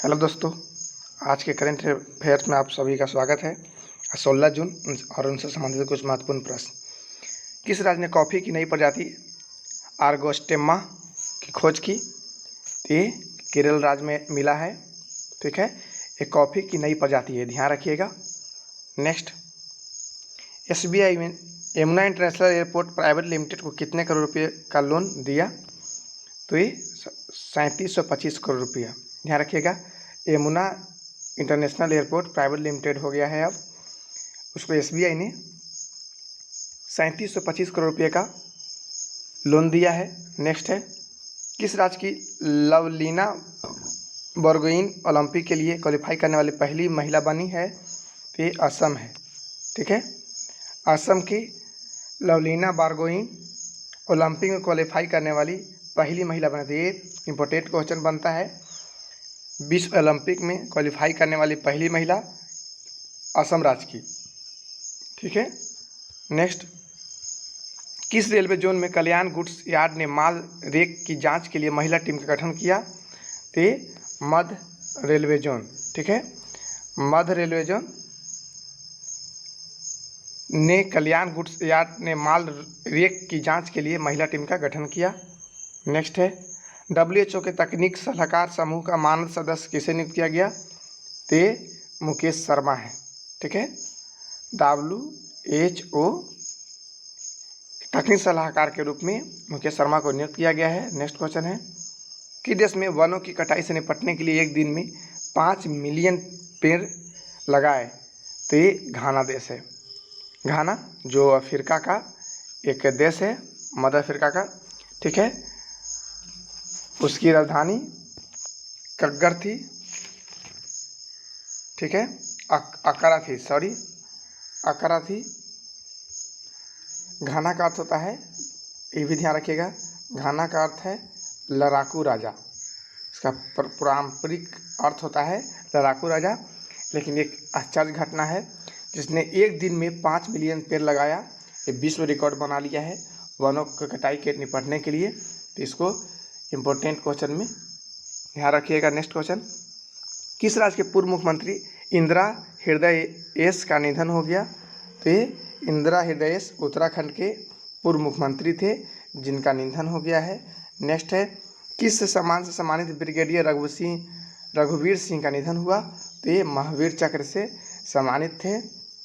Hello दोस्तों, आज के करंट अफेयर्स में आप सभी का स्वागत है। 16 जून और उनसे संबंधित कुछ महत्वपूर्ण प्रश्न। किस राज्य ने कॉफ़ी की नई प्रजाति आर्गोस्टेमा की खोज की? ये केरल राज्य में मिला है। ठीक है, ये कॉफ़ी की नई प्रजाति है, ध्यान रखिएगा। नेक्स्ट, SBI में Yamuna international airport private limited को कितने करोड़ रुपये का लोन दिया? तो ये 3725 करोड़ रुपया। ध्यान रखिएगा, Yamuna international airport private limited हो गया है, अब उसको SBI ने 3725 करोड़ रुपये का लोन दिया है। नेक्स्ट है, किस राज्य की लवलीना बोरगोइन ओलंपिक के लिए क्वालिफाई करने वाली पहली महिला बनी है? तो ये असम है। ठीक है, असम की लवलीना बोरगोइन ओलंपिक में क्वालिफाई करने वाली पहली महिला बनी थी। ये इम्पोर्टेंट क्वेश्चन बनता है, विश्व ओलंपिक में क्वालिफाई करने वाली पहली महिला असम राज्य की। ठीक है, नेक्स्ट, किस रेलवे जोन में कल्याण गुड्स यार्ड ने माल रेक की जांच के लिए महिला टीम का गठन किया? तो मध्य रेलवे जोन। ठीक है, मध्य रेलवे जोन ने कल्याण गुड्स यार्ड ने माल रेक की जांच के लिए महिला टीम का गठन किया। नेक्स्ट है, WHO के तकनीक सलाहकार समूह का मानद सदस्य किसे नियुक्त किया गया? तो मुकेश शर्मा है। ठीक है, WHO तकनीक सलाहकार के रूप में मुकेश शर्मा को नियुक्त किया गया है। नेक्स्ट क्वेश्चन है, कि देश में वनों की कटाई से निपटने के लिए एक दिन में 5 मिलियन पेड़ लगाए? तो ये घाना देश है। घाना जो अफ्रीका का एक देश है, मध्य अफ्रीका का। ठीक है, उसकी राजधानी कग्गर थी। ठीक है, अकरा थी, सॉरी अकरा थी। घाना का अर्थ होता है, ये भी ध्यान रखिएगा, घाना का अर्थ है लड़ाकू राजा। इसका पारंपरिक अर्थ होता है लड़ाकू राजा। लेकिन एक आश्चर्य घटना है, जिसने एक दिन में 5 मिलियन पेड़ लगाया, ये विश्व रिकॉर्ड बना लिया है वनों की कटाई के निपटने के लिए। तो इसको इम्पोर्टेंट क्वेश्चन में ध्यान रखिएगा। नेक्स्ट क्वेश्चन, किस राज्य के पूर्व मुख्यमंत्री इंदिरा हृदयेश का निधन हो गया? तो ये इंदिरा हृदयेश उत्तराखंड के पूर्व मुख्यमंत्री थे, जिनका निधन हो गया है। नेक्स्ट है, किस सम्मान से सम्मानित ब्रिगेडियर रघुवीर सिंह का निधन हुआ? तो ये महावीर चक्र से सम्मानित थे।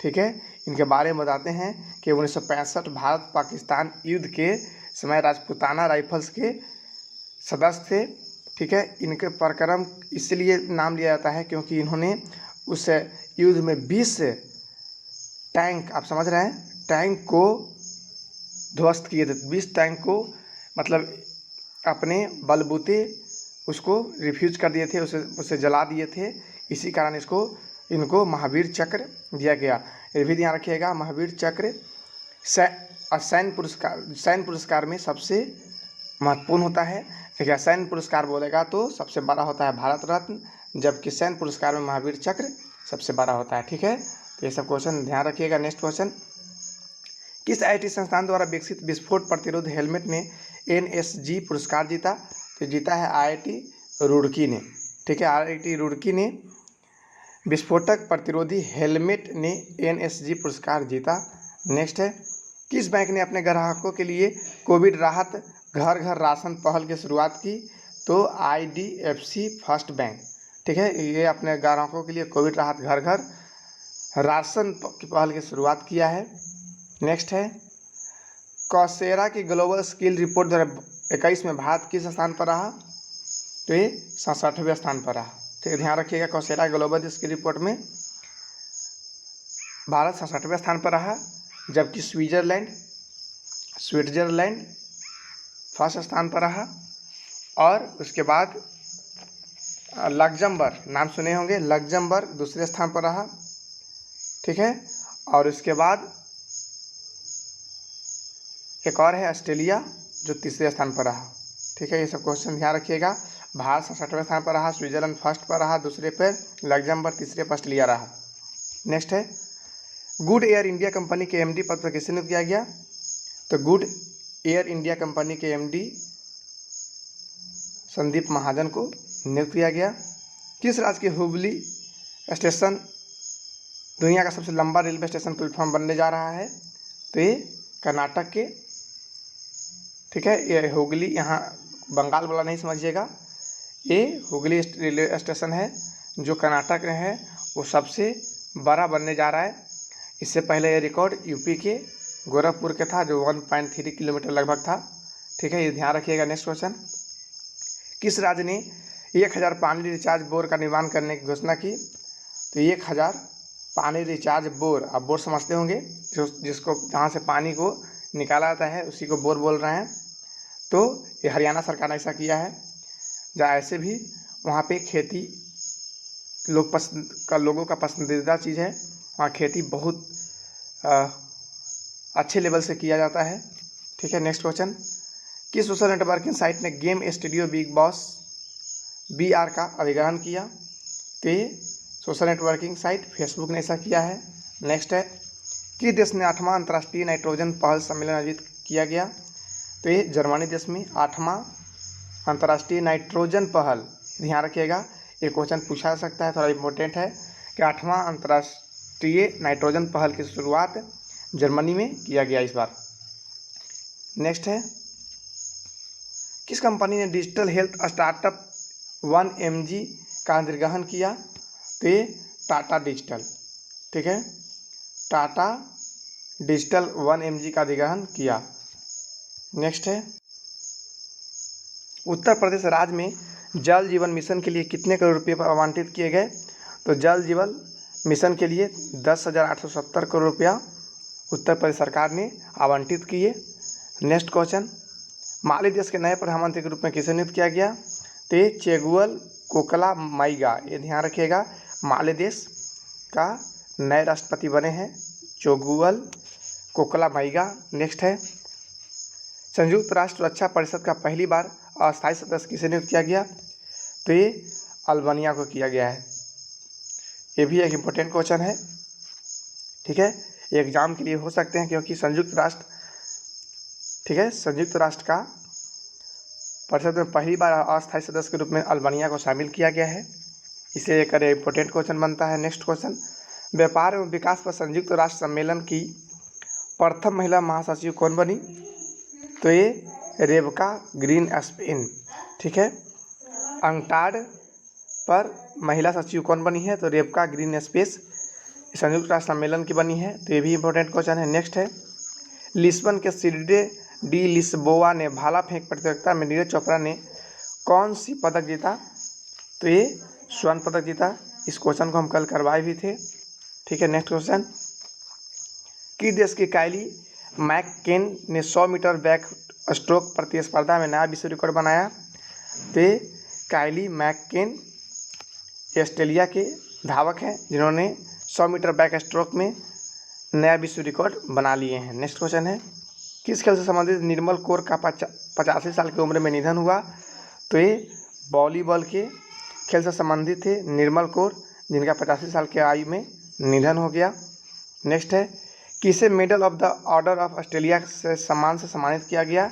ठीक है, इनके बारे में बताते हैं कि 1965 भारत पाकिस्तान युद्ध के समय राजपूताना राइफल्स के सदस्य थे। ठीक है, इनके पराक्रम इसलिए नाम लिया जाता है क्योंकि इन्होंने उस युद्ध में 20 टैंक, आप समझ रहे हैं, टैंक को ध्वस्त किए थे। 20 टैंक को मतलब अपने बलबूते उसको रिफ्यूज कर दिए थे, उसे जला दिए थे। इसी कारण इनको महावीर चक्र दिया गया। ये भी ध्यान रखिएगा, महावीर चक्र सैन्य पुरस्कार में सबसे महत्वपूर्ण होता है। ठीक है, सैन्य पुरस्कार बोलेगा तो सबसे बड़ा होता है भारत रत्न, जबकि सैन्य पुरस्कार में महावीर चक्र सबसे बड़ा होता है। ठीक है, तो ये सब क्वेश्चन ध्यान रखिएगा। नेक्स्ट क्वेश्चन, किस IIT संस्थान द्वारा विकसित विस्फोट प्रतिरोध हेलमेट ने NSG पुरस्कार जीता? तो जीता है IIT रुड़की ने। ठीक है, IIT रुड़की ने विस्फोटक प्रतिरोधी हेलमेट ने NSG पुरस्कार जीता। नेक्स्ट है, किस बैंक ने अपने ग्राहकों के लिए कोविड राहत घर घर राशन पहल की शुरुआत की? तो IDFC फर्स्ट बैंक। ठीक है, ये अपने ग्राहकों के लिए कोविड राहत घर घर राशन की पहल की शुरुआत किया है। नेक्स्ट है, कौशेरा की ग्लोबल स्किल रिपोर्ट 2021 में भारत किस स्थान पर रहा? तो ये 67वें स्थान पर रहा। ठीक है, ध्यान रखिएगा, कौशेरा ग्लोबल स्किल रिपोर्ट में भारत 67वें स्थान पर रहा, जबकि स्विट्जरलैंड फर्स्ट स्थान पर रहा। और उसके बाद लग्जमबर्ग, नाम सुने होंगे, लग्जमबर्ग दूसरे स्थान पर रहा। ठीक है, और उसके बाद एक और है ऑस्ट्रेलिया, जो तीसरे स्थान पर रहा। ठीक है, ये सब क्वेश्चन ध्यान रखिएगा। भारत 67वें स्थान पर रहा, स्विट्जरलैंड फर्स्ट पर रहा, दूसरे पर लग्जमबर्ग, तीसरे पर ऑस्ट्रेलिया रहा। नेक्स्ट है, गुड एयर इंडिया कंपनी के MD पद पर किसे नियुक्त किया गया? तो गुड एयर इंडिया कंपनी के MD संदीप महाजन को नियुक्त किया गया। किस राज्य के हुबली स्टेशन दुनिया का सबसे लंबा रेलवे स्टेशन प्लेटफॉर्म बनने जा रहा है? तो ये कर्नाटक के, ठीक है, ये हुगली, यहाँ बंगाल वाला नहीं समझिएगा, ये हुगली रेलवे स्टेशन है जो कर्नाटक में है, वो सबसे बड़ा बनने जा रहा है। इससे पहले ये रिकॉर्ड यूपी के गोरखपुर के था जो 1.3 किलोमीटर लगभग था, ठीक है, ये ध्यान रखिएगा। नेक्स्ट क्वेश्चन, किस राज्य ने 1000 पानी रिचार्ज बोर का निर्माण करने की घोषणा की? तो 1000 पानी रिचार्ज बोर, आप बोर समझते होंगे, जिसको जहाँ से पानी को निकाला जाता है उसी को बोर बोल रहे हैं। तो ये हरियाणा सरकार ने ऐसा किया है, जहाँ ऐसे भी वहाँ पे खेती लोगों का पसंदीदा चीज़ है, वहाँ खेती बहुत अच्छे लेवल से किया जाता है, ठीक है। नेक्स्ट क्वेश्चन, किस सोशल नेटवर्किंग साइट ने game studio big boss BR का अधिग्रहण किया? तो ये सोशल नेटवर्किंग साइट फेसबुक ने ऐसा किया है। नेक्स्ट है, किस देश ने 8वां अंतर्राष्ट्रीय नाइट्रोजन पहल सम्मेलन आयोजित किया गया? तो ये जर्मनी देश में 8वां अंतर्राष्ट्रीय नाइट्रोजन पहल, ध्यान रखिएगा, ये क्वेश्चन पूछा जा सकता है, थोड़ा इम्पोर्टेंट है कि 8वां अंतर्राष्ट्रीय नाइट्रोजन पहल की शुरुआत जर्मनी में किया गया इस बार। नेक्स्ट है, किस कंपनी ने डिजिटल हेल्थ स्टार्टअप 1mg का अधिग्रहण किया? तो ये टाटा डिजिटल, ठीक है, टाटा डिजिटल 1mg का अधिग्रहण किया। नेक्स्ट है, उत्तर प्रदेश राज्य में जल जीवन मिशन के लिए कितने करोड़ रुपये आवंटित किए गए? तो जल जीवन मिशन के लिए 10,870 करोड़ रुपया उत्तर प्रदेश सरकार ने आवंटित किए। नेक्स्ट क्वेश्चन, माली देश के नए प्रधानमंत्री के रूप में किसे नियुक्त किया गया? तो ये चेगुअल कोकला माइगा, ये ध्यान रखिएगा, माली देश का नए राष्ट्रपति बने हैं चोगुअल कोकला माइगा। नेक्स्ट है, संयुक्त राष्ट्र सुरक्षा परिषद का पहली बार अस्थायी सदस्य किसे नियुक्त किया गया? तो ये अल्बानिया को किया गया है। ये भी एक इम्पोर्टेंट क्वेश्चन है, ठीक है, एग्जाम के लिए हो सकते हैं, क्योंकि संयुक्त राष्ट्र, ठीक है, संयुक्त राष्ट्र का परिषद में पहली बार अस्थायी सदस्य के रूप में अल्बानिया को शामिल किया गया है, इसलिए एक इम्पोर्टेंट क्वेश्चन बनता है। नेक्स्ट क्वेश्चन, व्यापार एवं विकास पर संयुक्त राष्ट्र सम्मेलन की प्रथम महिला महासचिव कौन बनी? तो ये रेबका ग्रीनस्पैन, ठीक है, अंटार्ड पर महिला सचिव कौन बनी है? तो रेबका ग्रीनस्पैन संयुक्त राष्ट्र सम्मेलन की बनी है, तो ये भी इंपॉर्टेंट क्वेश्चन है। नेक्स्ट है, लिस्बन के सिडे डी लिस्बोआ ने भाला फेंक प्रतियोगिता में नीरज चोपड़ा ने कौन सी पदक जीता? तो ये स्वर्ण पदक जीता। इस क्वेश्चन को हम कल करवाए भी थे, ठीक है। नेक्स्ट क्वेश्चन, किस देश की काइली मैककेन ने 100 मीटर बैक स्ट्रोक प्रतिस्पर्धा में नया विश्व रिकॉर्ड बनाया? तो ये काइली मैककेन ऑस्ट्रेलिया के धावक हैं जिन्होंने 100 मीटर बैक स्ट्रोक में नया विश्व रिकॉर्ड बना लिए हैं। नेक्स्ट क्वेश्चन है, किस खेल से संबंधित निर्मल कौर का 85 साल की उम्र में निधन हुआ? तो ये वॉलीबॉल के खेल से संबंधित थे निर्मल कौर, जिनका 85 साल की आयु में निधन हो गया। नेक्स्ट है, किसे medal of the order of Australia से सम्मानित किया गया?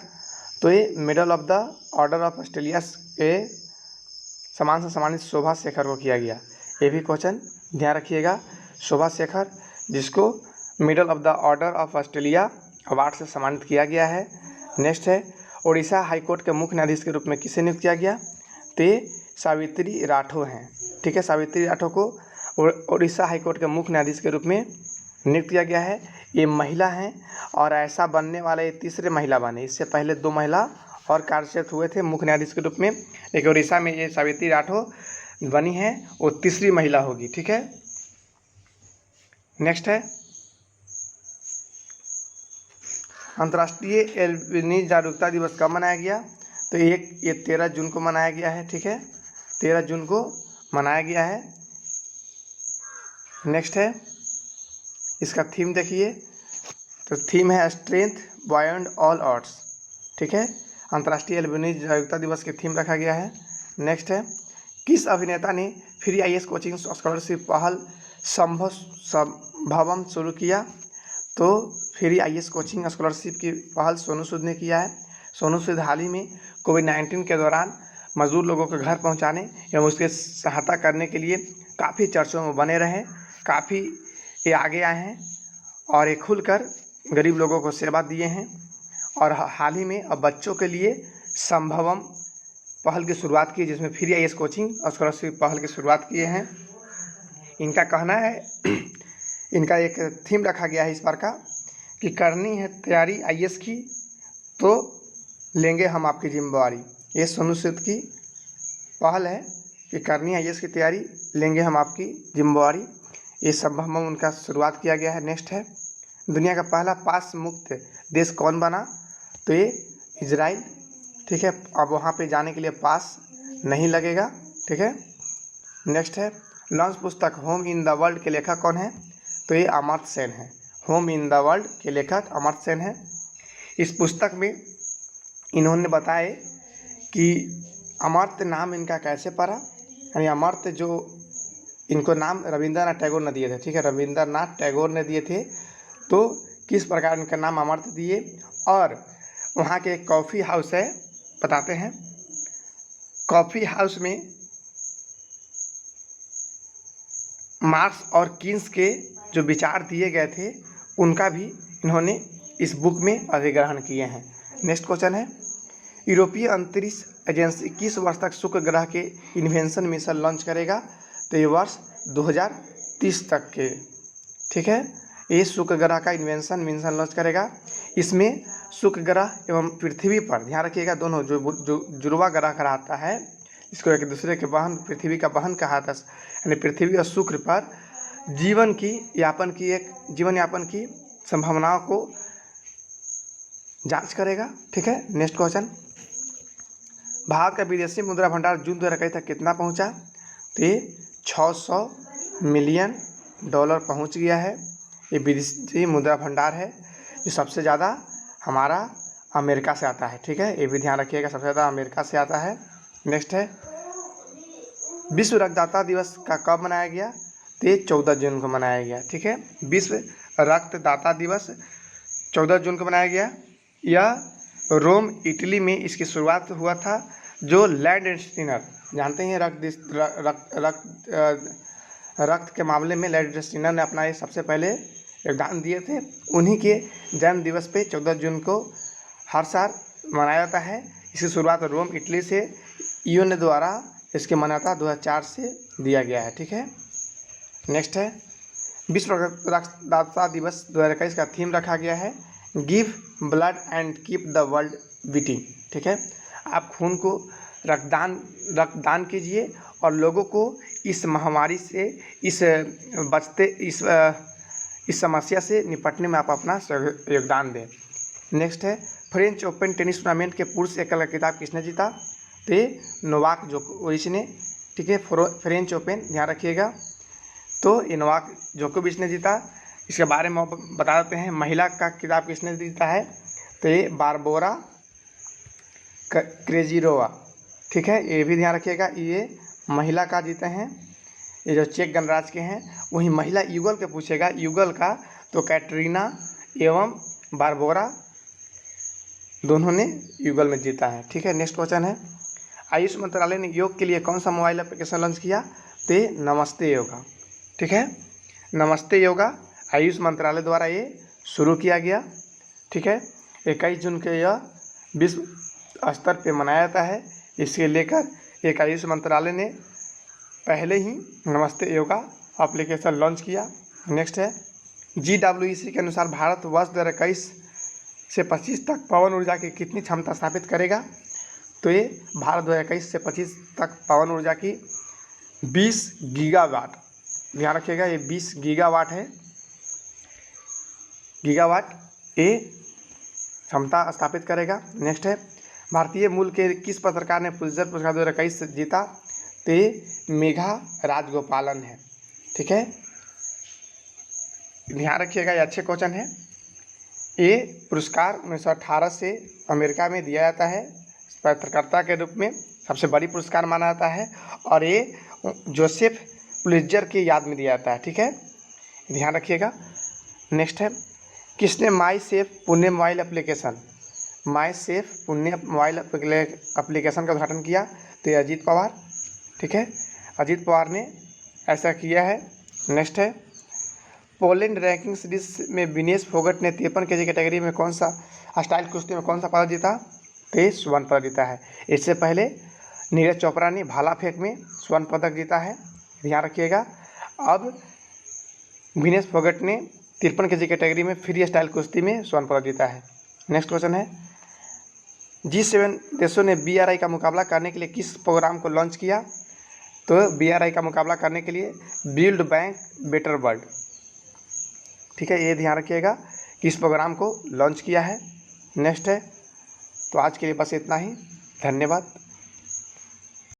तो ये medal of the order of Australia के सम्मान से सम्मानित शोभा शेखर को किया गया। ये भी क्वेश्चन ध्यान रखिएगा, शोभा शेखर जिसको medal of the order of Australia award से सम्मानित किया गया है। नेक्स्ट है, उड़ीसा हाईकोर्ट के मुख्य न्यायाधीश के रूप में किसे नियुक्त किया गया? तो ये सावित्री राठौर हैं, ठीक है, सावित्री राठौर को उड़ीसा हाईकोर्ट के मुख्य न्यायाधीश के रूप में नियुक्त किया गया है। ये महिला हैं और ऐसा बनने वाले ये तीसरे महिला बने, इससे पहले 2 महिला और कार्यरत हुए थे मुख्य न्यायाधीश के रूप में, लेकिन उड़ीसा में ये सावित्री राठौर बनी है, वो तीसरी महिला होगी, ठीक है। नेक्स्ट है, अंतर्राष्ट्रीय एल्बिनिज़म जागरूकता दिवस कब मनाया गया? तो ये 13 जून को मनाया गया है, ठीक है, 13 जून को मनाया गया है। नेक्स्ट है, इसका थीम देखिए, तो थीम है स्ट्रेंथ बियॉन्ड ऑल ऑड्स, ठीक है, अंतर्राष्ट्रीय एल्बिनिज़म जागरूकता दिवस की थीम रखा गया है। नेक्स्ट है, किस अभिनेता ने फ्री IAS कोचिंग स्कॉलरशिप पहल संभवम शुरू किया? तो फ्री IAS कोचिंग स्कॉलरशिप की पहल सोनू सूद ने किया है। सोनू सूद हाल ही में कोविड-19 के दौरान मजदूर लोगों के घर पहुंचाने एवं उसके सहायता करने के लिए काफ़ी चर्चों में बने रहे, काफ़ी ये आगे आए हैं और ये खुलकर गरीब लोगों को सेवा दिए हैं। और हाल ही में अब बच्चों के लिए संभवम पहल की शुरुआत की, जिसमें फ्री IAS कोचिंग और स्कॉलरशिप पहल की शुरुआत किए हैं। इनका कहना है, इनका एक थीम रखा गया है इस बार का कि करनी है तैयारी IAS की तो लेंगे हम आपकी जिम्मेवारी। ये सोनू सूद की पहल है कि करनी है IAS की तैयारी, लेंगे हम आपकी जिम्मेवारी। ये संभव उनका शुरुआत किया गया है। नेक्स्ट है, दुनिया का पहला पास मुक्त देश कौन बना? तो ये इजराइल। ठीक है, अब वहाँ पे जाने के लिए पास नहीं लगेगा। ठीक है। नेक्स्ट है, लॉन्च पुस्तक होम इन द वर्ल्ड के लेखक कौन है? तो ये अमर्त्य सेन है। होम इन द वर्ल्ड के लेखक अमर्त्य सेन है। इस पुस्तक में इन्होंने बताए कि अमर्त्य नाम इनका कैसे पड़ा, यानी अमर्त्य जो इनको नाम रविंद्रनाथ टैगोर ने दिए थे। ठीक है, रविंद्रनाथ टैगोर ने दिए थे, तो किस प्रकार इनका नाम अमर्त्य दिए। और वहाँ के एक कॉफ़ी हाउस है, बताते हैं। कॉफ़ी हाउस में मार्क्स और कीन्स के जो विचार दिए गए थे उनका भी इन्होंने इस बुक में अधिग्रहण किए हैं। नेक्स्ट क्वेश्चन है, यूरोपीय अंतरिक्ष एजेंसी किस वर्ष तक शुक्र ग्रह के इन्वेंशन मिशन लॉन्च करेगा? तो ये वर्ष 2030 तक के। ठीक है, ये शुक्र ग्रह का इन्वेंशन मिशन लॉन्च करेगा। इसमें शुक्र ग्रह एवं पृथ्वी पर ध्यान रखिएगा, दोनों जो जुड़वा ग्रह कहलाता है, इसको एक दूसरे के बहन, पृथ्वी का बहन कहा था, यानी पृथ्वी और शुक्र पर जीवन यापन की संभावनाओं को जांच करेगा। ठीक है। नेक्स्ट क्वेश्चन, भारत का विदेशी मुद्रा भंडार जून 2021 तक कितना पहुंचा? तो ये $600 मिलियन पहुंच गया है। ये विदेशी मुद्रा भंडार है जो सबसे ज़्यादा हमारा अमेरिका से आता है। ठीक है, ये भी ध्यान रखिएगा, सबसे ज़्यादा अमेरिका से आता है। नेक्स्ट है, विश्व रक्तदाता दिवस का कब मनाया गया? तो ये 14 जून को मनाया गया। ठीक है, विश्व रक्तदाता दिवस 14 जून को मनाया गया। यह रोम इटली में इसकी शुरुआत हुआ था। जो लैंड स्टीनर जानते हैं, रक्त के मामले में लैंड स्टीनर ने अपना ये सबसे पहले योगदान दिए थे। उन्हीं के जन्म दिवस पे 14 जून को हर साल मनाया जाता है। इसकी शुरुआत रोम इटली से यूएन द्वारा इसकी मान्यता 2004 से दिया गया है। ठीक है। नेक्स्ट है, विश्व रक्तदाता दिवस 2021 का थीम रखा गया है give blood and keep the world beating. ठीक है, आप खून को रक्तदान कीजिए और लोगों को इस महामारी से इस समस्या से निपटने में आप अपना योगदान दें। नेक्स्ट है, फ्रेंच ओपन टेनिस टूर्नामेंट के पुरुष एकल खिताब किसने जीता? तो नोवाक जोकोविच ने। ठीक है, फ्रेंच ओपन ध्यान रखिएगा, तो ये नोवाक जोकोविच ने जीता। इसके बारे में बता देते हैं, महिला का खिताब किसने जीता है? तो ये बारबोरा क्रेजिरोवा। ठीक है, ये भी ध्यान रखिएगा, ये महिला का जीते हैं। ये जो चेक गणराज्य के हैं, वहीं महिला युगल के पूछेगा, युगल का तो कैटरीना एवं बारबोरा दोनों ने युगल में जीता है। ठीक है। नेक्स्ट क्वेश्चन है, आयुष मंत्रालय ने योग के लिए कौन सा मोबाइल एप्लीकेशन लॉन्च किया? तो नमस्ते योगा। ठीक है, नमस्ते योगा आयुष मंत्रालय द्वारा ये शुरू किया गया। ठीक है, 21 जून के यह विश्व स्तर पे मनाया जाता है। इसके लेकर एक आयुष मंत्रालय ने पहले ही नमस्ते योगा एप्लीकेशन लॉन्च किया। नेक्स्ट है, GWEC के अनुसार भारत वर्ष 2021 से 25 तक पवन ऊर्जा की कितनी क्षमता स्थापित करेगा? तो ये भारत 2021 से 25 तक पवन ऊर्जा की 20 गीगावाट, ध्यान रखिएगा ये 20 गीगावाट है, गीगावाट ये क्षमता स्थापित करेगा। नेक्स्ट है, भारतीय मूल के किस पत्रकार ने पुलित्जर पुरस्कार 2021 जीता? तो ये मेघा राजगोपालन है। ठीक है, ध्यान रखिएगा, ये अच्छे क्वेश्चन है। ये पुरस्कार 1918 से अमेरिका में दिया जाता है, पत्रकारिता के रूप में सबसे बड़ी पुरस्कार माना जाता है, और ये जोसेफ पुलित्जर की याद में दिया जाता है। ठीक है, ध्यान रखिएगा। नेक्स्ट है, किसने माई सेफ पुण्य मोबाइल एप्लीकेशन का उद्घाटन किया? तो ये अजीत पवार, ठीक है, अजीत पवार ने ऐसा किया है। नेक्स्ट है पोलैंड रैंकिंग सीरीज में विनेश फोगट ने 53 kg कैटेगरी में कौन सा स्टाइल कुश्ती में कौन सा पदक जीता, तो ये स्वर्ण पदक जीता है। इससे पहले नीरज चोपड़ा ने भाला फेंक में स्वर्ण पदक जीता है, ध्यान रखिएगा। अब विनेश फोगट ने 53 kg कैटेगरी में फ्री स्टाइल कुश्ती में स्वर्ण पदक जीता है। नेक्स्ट क्वेश्चन है G7 देशों ने BRI का मुकाबला करने के लिए किस प्रोग्राम को लॉन्च किया, तो BRI का मुकाबला करने के लिए बिल्ड बैंक बेटर वर्ल्ड, ठीक है, ये ध्यान रखिएगा कि इस प्रोग्राम को लॉन्च किया है। नेक्स्ट है, तो आज के लिए बस इतना ही, धन्यवाद।